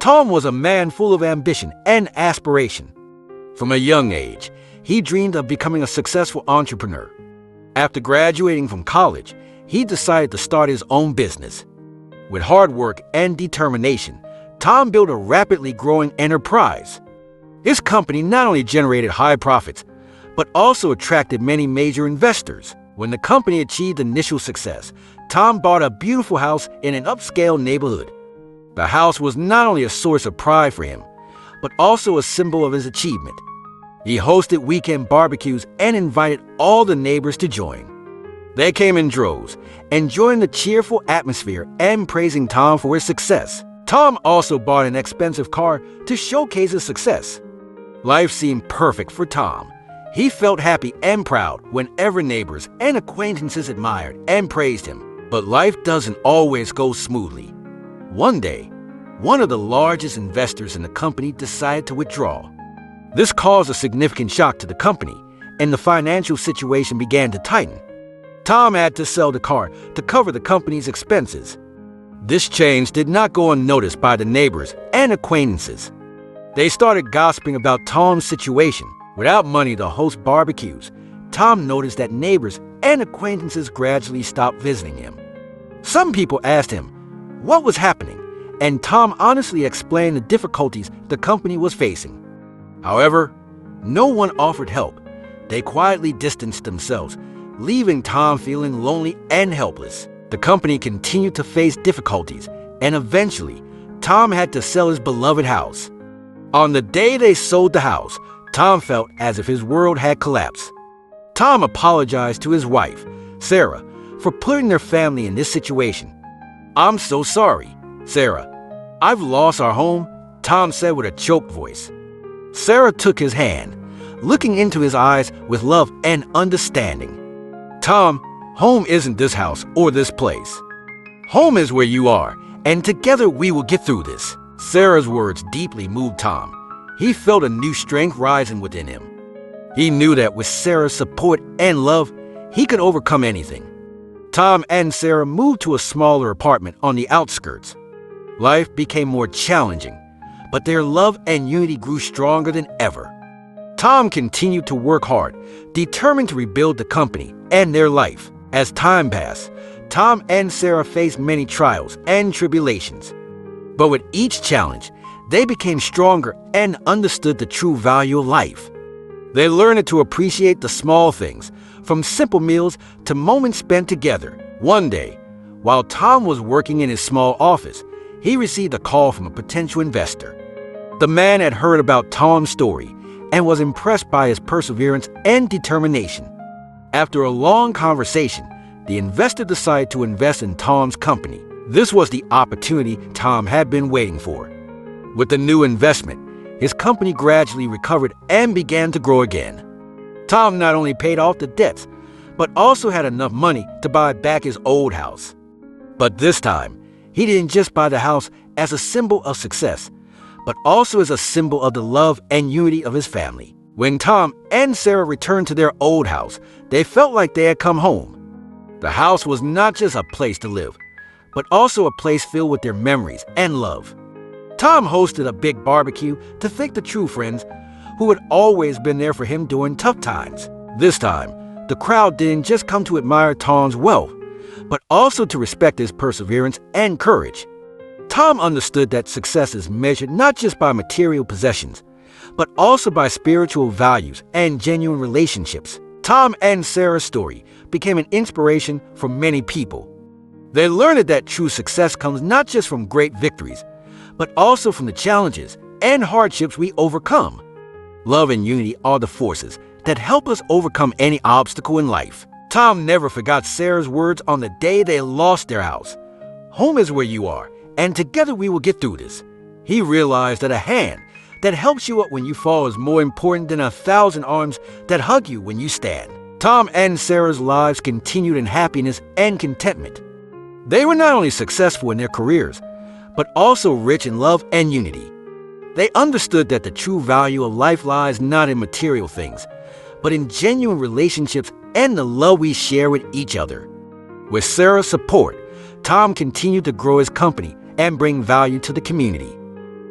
Tom was a man full of ambition and aspiration. From a young age, he dreamed of becoming a successful entrepreneur. After graduating from college, he decided to start his own business. With hard work and determination, Tom built a rapidly growing enterprise. His company not only generated high profits, but also attracted many major investors. When the company achieved initial success, Tom bought a beautiful house in an upscale neighborhood. The house was not only a source of pride for him, but also a symbol of his achievement. He hosted weekend barbecues and invited all the neighbors to join. They came in droves, enjoying the cheerful atmosphere and praising Tom for his success. Tom also bought an expensive car to showcase his success. Life seemed perfect for Tom. He felt happy and proud whenever neighbors and acquaintances admired and praised him. But life doesn't always go smoothly. One day, one of the largest investors in the company decided to withdraw. This caused a significant shock to the company, and the financial situation began to tighten. Tom had to sell the car to cover the company's expenses. This change did not go unnoticed by the neighbors and acquaintances. They started gossiping about Tom's situation. Without money to host barbecues, Tom noticed that neighbors and acquaintances gradually stopped visiting him. Some people asked him what was happening, and Tom honestly explained the difficulties the company was facing. However, no one offered help. They quietly distanced themselves, leaving Tom feeling lonely and helpless. The company continued to face difficulties, and eventually, Tom had to sell his beloved house. On the day they sold the house, Tom felt as if his world had collapsed. Tom apologized to his wife, Sarah, for putting their family in this situation. "I'm so sorry, Sarah. I've lost our home," Tom said with a choked voice. Sarah took his hand, looking into his eyes with love and understanding. "Tom, home isn't this house or this place. Home is where you are, and together we will get through this." Sarah's words deeply moved Tom. He felt a new strength rising within him. He knew that with Sarah's support and love, he could overcome anything. Tom and Sarah moved to a smaller apartment on the outskirts. Life became more challenging, but their love and unity grew stronger than ever. Tom continued to work hard, determined to rebuild the company and their life. As time passed, Tom and Sarah faced many trials and tribulations. But with each challenge, they became stronger and understood the true value of life. They learned to appreciate the small things, from simple meals to moments spent together. One day, while Tom was working in his small office, he received a call from a potential investor. The man had heard about Tom's story and was impressed by his perseverance and determination. After a long conversation, the investor decided to invest in Tom's company. This was the opportunity Tom had been waiting for. With the new investment, his company gradually recovered and began to grow again. Tom not only paid off the debts, but also had enough money to buy back his old house. But this time, he didn't just buy the house as a symbol of success, but also as a symbol of the love and unity of his family. When Tom and Sarah returned to their old house, they felt like they had come home. The house was not just a place to live, but also a place filled with their memories and love. Tom hosted a big barbecue to thank the true friends who had always been there for him during tough times. This time, the crowd didn't just come to admire Tom's wealth, but also to respect his perseverance and courage. Tom understood that success is measured not just by material possessions, but also by spiritual values and genuine relationships. Tom and Sarah's story became an inspiration for many people. They learned that true success comes not just from great victories, but also from the challenges and hardships we overcome. Love and unity are the forces that help us overcome any obstacle in life. Tom never forgot Sarah's words on the day they lost their house. "Home is where you are, and together we will get through this." He realized that a hand that helps you up when you fall is more important than 1,000 arms that hug you when you stand. Tom and Sarah's lives continued in happiness and contentment. They were not only successful in their careers, but also rich in love and unity. They understood that the true value of life lies not in material things, but in genuine relationships and the love we share with each other. With Sarah's support, Tom continued to grow his company and bring value to the community.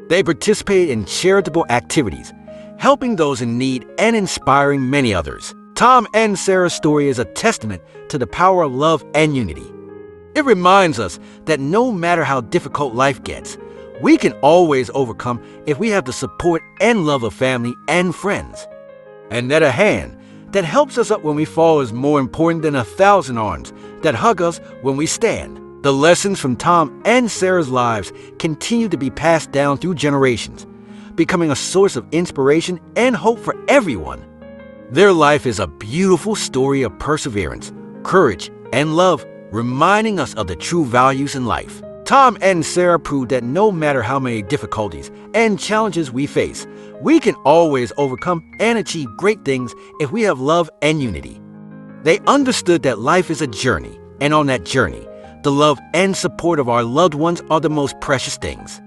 They participate in charitable activities, helping those in need and inspiring many others. Tom and Sarah's story is a testament to the power of love and unity. It reminds us that no matter how difficult life gets, we can always overcome if we have the support and love of family and friends. And that a hand that helps us up when we fall is more important than 1,000 arms that hug us when we stand. The lessons from Tom and Sarah's lives continue to be passed down through generations, becoming a source of inspiration and hope for everyone. Their life is a beautiful story of perseverance, courage, and love, reminding us of the true values in life. Tom and Sarah proved that no matter how many difficulties and challenges we face, we can always overcome and achieve great things if we have love and unity. They understood that life is a journey, and on that journey, the love and support of our loved ones are the most precious things.